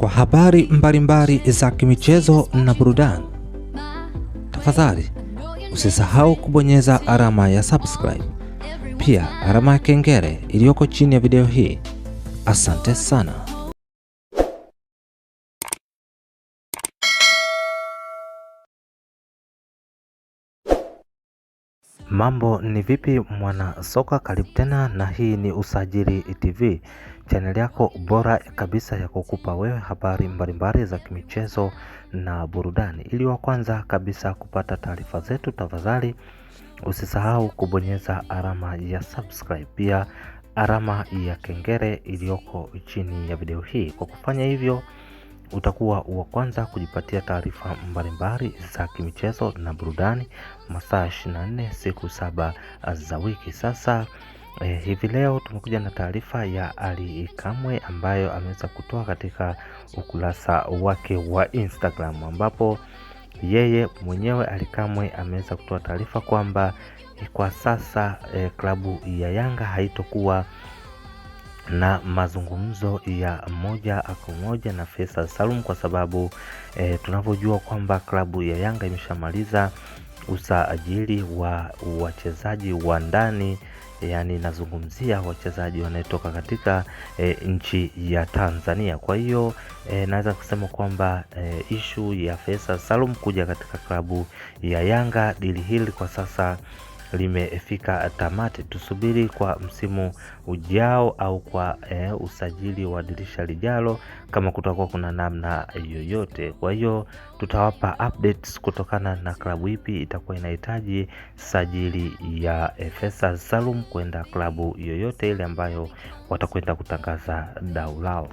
kwa habari mbalimbali za kimichezo na burudani. Tafadhali usisahau kubonyeza alama ya subscribe, pia alama ya kengele iliyoko chini ya video hii. Asante sana. Mambo ni vipi mwana soka, karibu tena, na hii ni Usajili TV, channel yako bora kabisa ya kukupa wewe habari mbalimbali za kimichezo na burudani. Ili wa kwanza kabisa kupata taarifa zetu, tafadhali usisahau kubonyeza alama ya subscribe, pia alama ya kengele iliyoko chini ya video hii. Kwa kufanya hivyo utakuwa wa kwanza kujipatia taarifa mbalimbali za kimichezo na burudani masaa 24 siku 7 za wiki. Sasa hivi leo tumekuja na taarifa ya Ally Kamwe ambayo ameweza kutoa katika ukurasa wake wa Instagram, ambapo yeye mwenyewe Ally Kamwe ameweza kutoa taarifa kwamba kwa sasa klabu ya Yanga haitokuwa na mazungumzo ya moja kwa moja na Faisal Salum, kwa sababu tunavyojua kwamba klabu ya Yanga imeshamaliza usajili wa wachezaji wa ndani, yani nazungumzia wachezaji wanaotoka katika nchi ya Tanzania. Kwa hiyo naweza kusema kwamba issue ya Faisal Salum kuja katika klabu ya Yanga, dili hili kwa sasa limefika tamati. Tusubiri kwa msimu ujao au kwa usajili wa dirisha lijalo kama kutakuwa kuna namna yoyote. Kwa hiyo tutawapa updates kutokana na klabu ipi itakuwa inahitaji sajili ya Faisal Salum kwenda klabu yoyote ile ambayo watakwenda kutangaza dau lao.